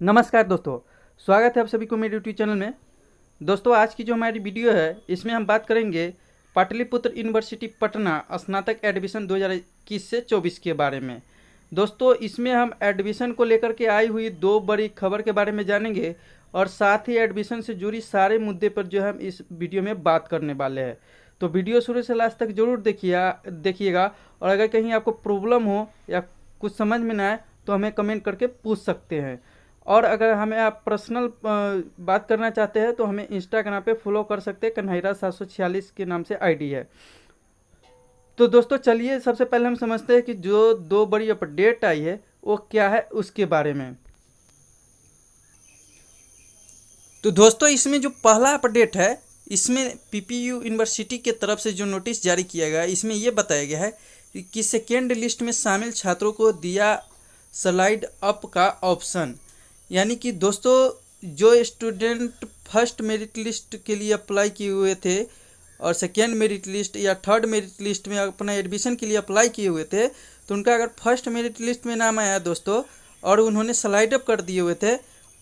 नमस्कार दोस्तों, स्वागत है आप सभी को मेरे यूट्यूब चैनल में। दोस्तों, आज की जो हमारी वीडियो है इसमें हम बात करेंगे पाटलिपुत्र यूनिवर्सिटी पटना स्नातक एडमिशन 2021 से 24 के बारे में। दोस्तों, इसमें हम एडमिशन को लेकर के आई हुई दो बड़ी खबर के बारे में जानेंगे और साथ ही एडमिशन से जुड़ी सारे मुद्दे पर जो हम इस वीडियो में बात करने वाले हैं। तो वीडियो शुरू से लास्ट तक जरूर देखिएगा और अगर कहीं आपको प्रॉब्लम हो या कुछ समझ में ना आए तो हमें कमेंट करके पूछ सकते हैं। और अगर हमें आप पर्सनल बात करना चाहते हैं तो हमें इंस्टाग्राम पे फॉलो कर सकते हैं। कन्हैया 746 के नाम से आईडी है। तो दोस्तों चलिए सबसे पहले हम समझते हैं कि जो दो बड़ी अपडेट आई है वो क्या है उसके बारे में। तो दोस्तों इसमें जो पहला अपडेट है इसमें पीपीयू यूनिवर्सिटी के तरफ से जो नोटिस जारी किया गया है इसमें यह बताया गया है कि सेकेंड लिस्ट में शामिल छात्रों को दिया स्लाइड अप का ऑप्शन। यानी कि दोस्तों जो स्टूडेंट फर्स्ट मेरिट लिस्ट के लिए अप्लाई किए हुए थे और सेकेंड मेरिट लिस्ट या थर्ड मेरिट लिस्ट में अपना एडमिशन के लिए अप्लाई किए हुए थे तो उनका अगर फर्स्ट मेरिट लिस्ट में नाम आया दोस्तों और उन्होंने स्लाइड अप कर दिए हुए थे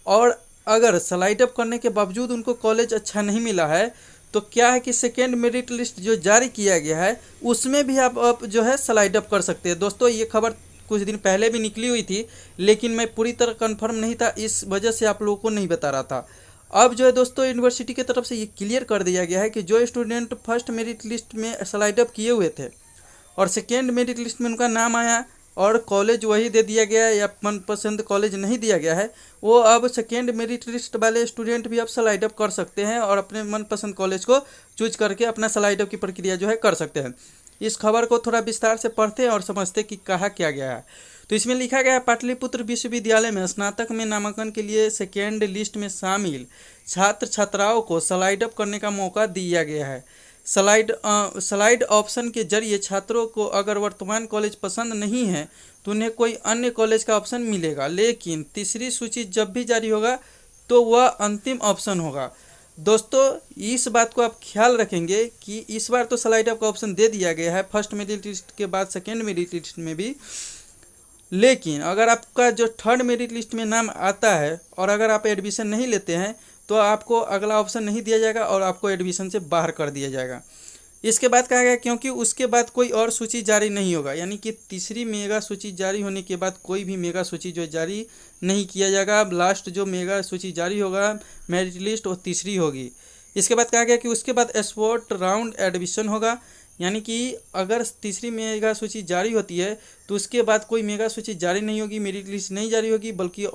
और अगर स्लाइड अप करने के बावजूद उनको कॉलेज अच्छा नहीं मिला है तो क्या है कि सेकेंड मेरिट लिस्ट जो जारी किया गया है उसमें भी आप जो है स्लाइड अप कर सकते हैं। दोस्तों ये खबर कुछ दिन पहले भी निकली हुई थी लेकिन मैं पूरी तरह कंफर्म नहीं था, इस वजह से आप लोगों को नहीं बता रहा था। अब जो है दोस्तों यूनिवर्सिटी की तरफ से ये क्लियर कर दिया गया है कि जो स्टूडेंट फर्स्ट मेरिट लिस्ट में स्लाइड अप किए हुए थे और सेकेंड मेरिट लिस्ट में उनका नाम आया और कॉलेज वही दे दिया गया है या मनपसंद कॉलेज नहीं दिया गया है, वो अब सेकेंड मेरिट लिस्ट वाले स्टूडेंट भी अब स्लाइड अप कर सकते हैं और अपने मनपसंद कॉलेज को चूज करके अपना स्लाइड अप की प्रक्रिया जो है कर सकते हैं। इस खबर को थोड़ा विस्तार से पढ़ते हैं और समझते कि कहा क्या गया है। तो इसमें लिखा गया है पाटलिपुत्र विश्वविद्यालय में स्नातक में नामांकन के लिए सेकेंड लिस्ट में शामिल छात्र छात्राओं को स्लाइड अप करने का मौका दिया गया है। स्लाइड ऑप्शन के जरिए छात्रों को अगर वर्तमान कॉलेज पसंद नहीं है तो उन्हें कोई अन्य कॉलेज का ऑप्शन मिलेगा, लेकिन तीसरी सूची जब भी जारी होगा तो वह अंतिम ऑप्शन होगा। दोस्तों इस बात को आप ख्याल रखेंगे कि इस बार तो स्लाइड अप का ऑप्शन दे दिया गया है फर्स्ट मेरिट लिस्ट के बाद सेकेंड मेरिट लिस्ट में भी, लेकिन अगर आपका जो थर्ड मेरिट लिस्ट में नाम आता है और अगर आप एडमिशन नहीं लेते हैं तो आपको अगला ऑप्शन नहीं दिया जाएगा और आपको एडमिशन से बाहर कर दिया जाएगा। इसके बाद कहा गया क्योंकि उसके बाद कोई और सूची जारी नहीं होगा, यानी कि तीसरी मेगा सूची जारी होने के बाद कोई भी मेगा सूची जो जारी नहीं किया जाएगा। अब लास्ट जो मेगा सूची जारी होगा मेरिट लिस्ट वो तीसरी होगी। इसके बाद कहा गया कि उसके बाद स्पॉट राउंड एडमिशन होगा, यानी कि अगर तीसरी मेगा सूची जारी होती है तो उसके बाद कोई मेगा सूची जारी नहीं होगी, मेरिट लिस्ट नहीं जारी होगी, बल्कि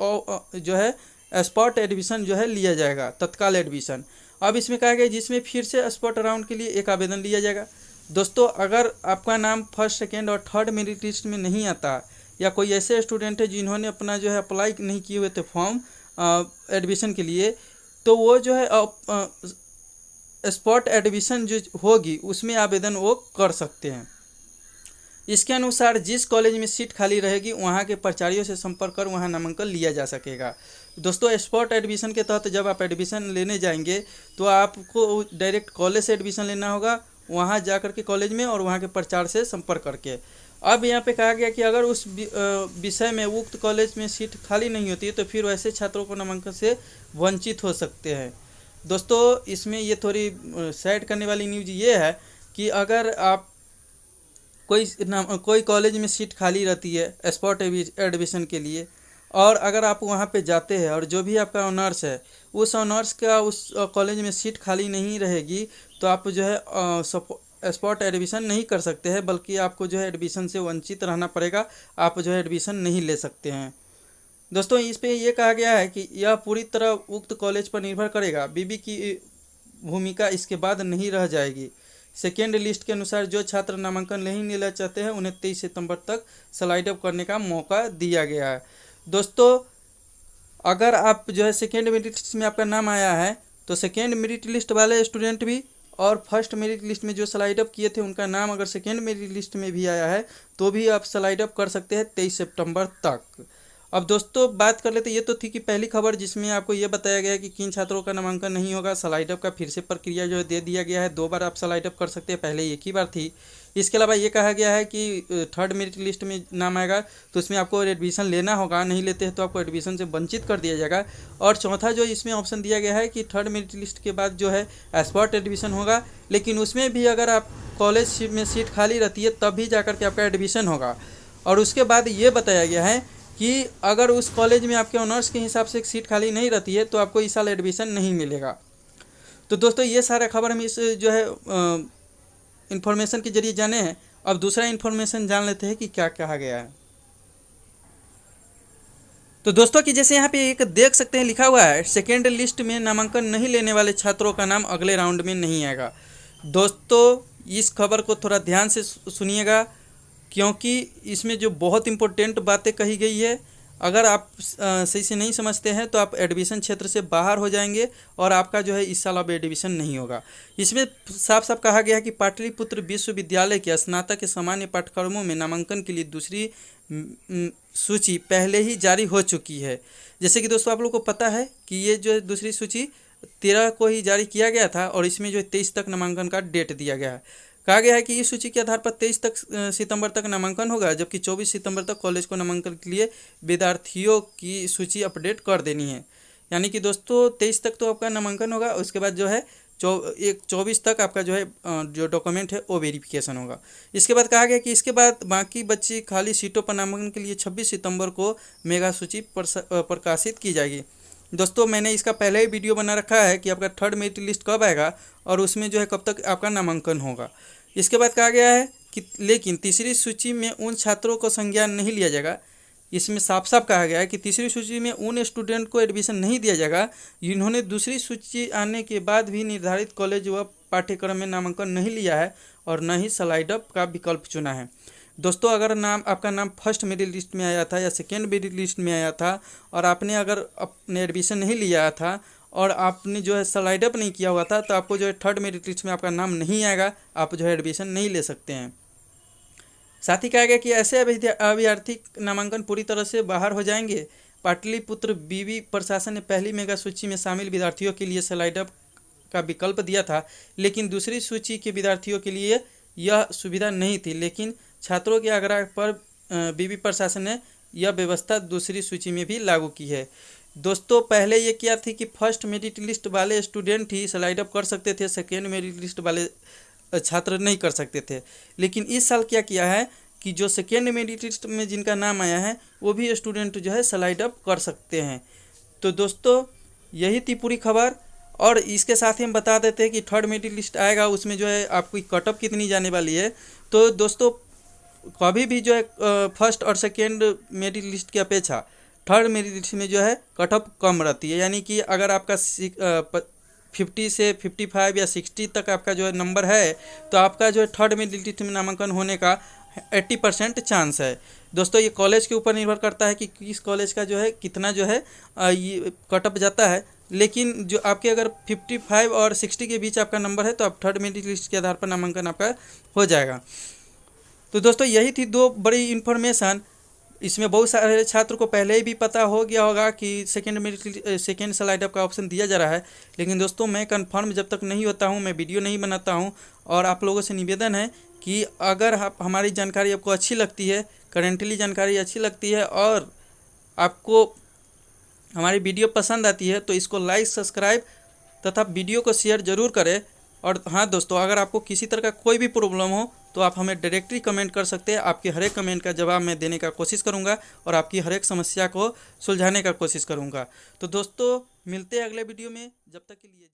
जो है स्पॉट एडमिशन जो है लिया जाएगा, तत्काल एडमिशन। अब इसमें कहा गया जिसमें फिर से स्पॉट राउंड के लिए एक आवेदन लिया जाएगा। दोस्तों अगर आपका नाम फर्स्ट सेकेंड और थर्ड मेरिट लिस्ट में नहीं आता या कोई ऐसे स्टूडेंट है जिन्होंने अपना जो है अप्लाई नहीं किए हुए थे फॉर्म एडमिशन के लिए, तो वो जो है स्पॉट एडमिशन जो होगी उसमें आवेदन वो कर सकते हैं। इसके अनुसार जिस कॉलेज में सीट खाली रहेगी वहाँ के प्राचार्यों से संपर्क कर वहाँ नामांकन लिया जा सकेगा। दोस्तों स्पॉट एडमिशन के तहत जब आप एडमिशन लेने जाएंगे तो आपको डायरेक्ट कॉलेज से एडमिशन लेना होगा, वहाँ जा कर के कॉलेज में और वहाँ के प्राचार्य से संपर्क करके। अब यहाँ पे कहा गया कि अगर उस विषय में उक्त कॉलेज में सीट खाली नहीं होती तो फिर वैसे छात्रों को नामांकन से वंचित हो सकते हैं। दोस्तों इसमें ये थोड़ी सैड करने वाली न्यूज़ ये है कि अगर आप कोई कॉलेज में सीट खाली रहती है स्पॉट एडमिशन के लिए और अगर आप वहाँ पे जाते हैं और जो भी आपका ऑनर्स है उस ऑनर्स का उस कॉलेज में सीट खाली नहीं रहेगी तो आप जो है स्पॉट एडमिशन नहीं कर सकते हैं, बल्कि आपको जो है एडमिशन से वंचित रहना पड़ेगा, आप जो है एडमिशन नहीं ले सकते हैं। दोस्तों इस पे ये कहा गया है कि यह पूरी तरह उक्त कॉलेज पर निर्भर करेगा, बीबी की भूमिका इसके बाद नहीं रह जाएगी। सेकेंड लिस्ट के अनुसार जो छात्र नामांकन नहीं लेना चाहते हैं उन्हें 23 सितंबर तक स्लाइड अप करने का मौका दिया गया है। दोस्तों अगर आप जो है सेकेंड मेरिट लिस्ट में आपका नाम आया है तो सेकेंड मेरिट लिस्ट वाले स्टूडेंट भी और फर्स्ट मेरिट लिस्ट में जो स्लाइड अप किए थे उनका नाम अगर सेकेंड मेरिट लिस्ट में भी आया है तो भी आप स्लाइड अप कर सकते हैं 23 सितंबर तक। अब दोस्तों बात कर लेते, ये तो थी कि पहली खबर जिसमें आपको ये बताया गया है कि किन छात्रों का नामांकन नहीं होगा। स्लाइड अप का फिर से प्रक्रिया जो है दे दिया गया है, 2 बार आप स्लाइड अप कर सकते हैं, पहले एक ही बार थी। इसके अलावा ये कहा गया है कि थर्ड मेरिट लिस्ट में नाम आएगा तो उसमें आपको एडमिशन लेना होगा, नहीं लेते हैं तो आपको एडमिशन से वंचित कर दिया जाएगा। और चौथा जो इसमें ऑप्शन दिया गया है कि थर्ड मेरिट लिस्ट के बाद जो है स्पॉट एडमिशन होगा, लेकिन उसमें भी अगर आप कॉलेज में सीट खाली रहती है तब भी जाकर के आपका एडमिशन होगा। और उसके बाद ये बताया गया है कि अगर उस कॉलेज में आपके ऑनर्स के हिसाब से एक सीट खाली नहीं रहती है तो आपको इस साल एडमिशन नहीं मिलेगा। तो दोस्तों ये सारा खबर हम इस जो है इन्फॉर्मेशन के जरिए जाने हैं। अब दूसरा इन्फॉर्मेशन जान लेते हैं कि क्या कहा गया है। तो दोस्तों कि जैसे यहाँ पे एक देख सकते हैं लिखा हुआ है, सेकेंड लिस्ट में नामांकन नहीं लेने वाले छात्रों का नाम अगले राउंड में नहीं आएगा। दोस्तों इस खबर को थोड़ा ध्यान से सुनिएगा, क्योंकि इसमें जो बहुत इंपॉर्टेंट बातें कही गई है, अगर आप सही से नहीं समझते हैं तो आप एडमिशन क्षेत्र से बाहर हो जाएंगे और आपका जो है इस साल अब एडमिशन नहीं होगा। इसमें साफ साफ कहा गया है कि पाटलिपुत्र विश्वविद्यालय के स्नातक के सामान्य पाठ्यक्रमों में नामांकन के लिए दूसरी सूची पहले ही जारी हो चुकी है। जैसे कि दोस्तों आप लोग को पता है कि ये जो है दूसरी सूची 13 को ही जारी किया गया था और इसमें जो है 23 तक नामांकन का डेट दिया गया है। कहा गया है कि इस सूची के आधार पर 23 सितंबर तक नामांकन होगा, जबकि 24 सितंबर तक कॉलेज को नामांकन के लिए विद्यार्थियों की सूची अपडेट कर देनी है। यानी कि दोस्तों 23 तक तो आपका नामांकन होगा, उसके बाद जो है 24 तक आपका जो है जो डॉक्यूमेंट है वो वेरिफिकेशन होगा। इसके बाद कहा गया कि इसके बाद बाकी बची खाली सीटों पर नामांकन के लिए 26 सितंबर को मेगा सूची प्रकाशित की जाएगी। दोस्तों मैंने इसका पहले ही वीडियो बना रखा है कि आपका थर्ड मेरिट लिस्ट कब आएगा और उसमें जो है कब तक आपका नामांकन होगा। इसके बाद कहा गया है कि लेकिन तीसरी सूची में उन छात्रों को संज्ञान नहीं लिया जाएगा। इसमें साफ साफ कहा गया है कि तीसरी सूची में उन स्टूडेंट को एडमिशन नहीं दिया जाएगा जिन्होंने दूसरी सूची आने के बाद भी निर्धारित कॉलेज व पाठ्यक्रम में नामांकन नहीं लिया है और न ही स्लाइड अप का विकल्प चुना है। दोस्तों अगर आपका नाम फर्स्ट मेरिट लिस्ट में आया था या सेकेंड मेरिट लिस्ट में आया था और आपने अगर अपने एडमिशन नहीं लिया था और आपने जो है स्लाइड अप नहीं किया हुआ था तो आपको जो है थर्ड मेरिट लिस्ट में आपका नाम नहीं आएगा, आप जो है एडमिशन नहीं ले सकते हैं। साथ ही कहा गया कि ऐसे अभ्यर्थी नामांकन पूरी तरह से बाहर हो जाएंगे। पाटलिपुत्र विवि प्रशासन ने पहली मेगा सूची में शामिल विद्यार्थियों के लिए स्लाइड अप का विकल्प दिया था, लेकिन दूसरी सूची के विद्यार्थियों के लिए यह सुविधा नहीं थी। लेकिन छात्रों के आग्रह पर विवि प्रशासन ने यह व्यवस्था दूसरी सूची में भी लागू की है। दोस्तों पहले ये क्या थी कि फर्स्ट मेरिट लिस्ट वाले स्टूडेंट ही स्लाइड अप कर सकते थे, सेकेंड मेरिट लिस्ट वाले छात्र नहीं कर सकते थे। लेकिन इस साल क्या किया है कि जो सेकेंड मेरिट लिस्ट में जिनका नाम आया है वो भी स्टूडेंट जो है स्लाइड अप कर सकते हैं। तो दोस्तों यही थी पूरी खबर। और इसके साथ ही हम बता देते हैं कि थर्ड मेरिट लिस्ट आएगा उसमें जो है आपकी कट ऑफ कितनी जाने वाली है। तो दोस्तों कभी भी जो है फर्स्ट और सेकेंड मेरिट लिस्ट की अपेक्षा थर्ड मेरिट लिस्ट में जो है कट ऑफ कम रहती है। यानी कि अगर आपका 50 से 55 या 60 तक आपका जो है नंबर है तो आपका जो है थर्ड मेरिट लिस्ट में नामांकन होने का 80% चांस है। दोस्तों ये कॉलेज के ऊपर निर्भर करता है कि किस कॉलेज का जो है कितना जो है ये कट ऑफ जाता है। लेकिन जो आपके अगर 55 और 60 के बीच आपका नंबर है तो आप थर्ड मेरिट लिस्ट के आधार पर नामांकन आपका हो जाएगा। तो दोस्तों यही थी 2 बड़ी इन्फॉर्मेशन। इसमें बहुत सारे छात्र को पहले ही भी पता हो गया होगा कि सेकेंड स्लाइड अप का ऑप्शन दिया जा रहा है, लेकिन दोस्तों मैं कंफर्म जब तक नहीं होता हूं मैं वीडियो नहीं बनाता हूं। और आप लोगों से निवेदन है कि अगर आप हमारी जानकारी आपको अच्छी लगती है, करेंटली जानकारी अच्छी लगती है और आपको हमारी वीडियो पसंद आती है तो इसको लाइक सब्सक्राइब तथा वीडियो को शेयर ज़रूर करें। और हाँ दोस्तों अगर आपको किसी तरह का कोई भी प्रॉब्लम हो तो आप हमें डायरेक्टली कमेंट कर सकते हैं। आपके हर एक कमेंट का जवाब मैं देने का कोशिश करूंगा और आपकी हर एक समस्या को सुलझाने का कोशिश करूंगा। तो दोस्तों मिलते हैं अगले वीडियो में, जब तक के लिए।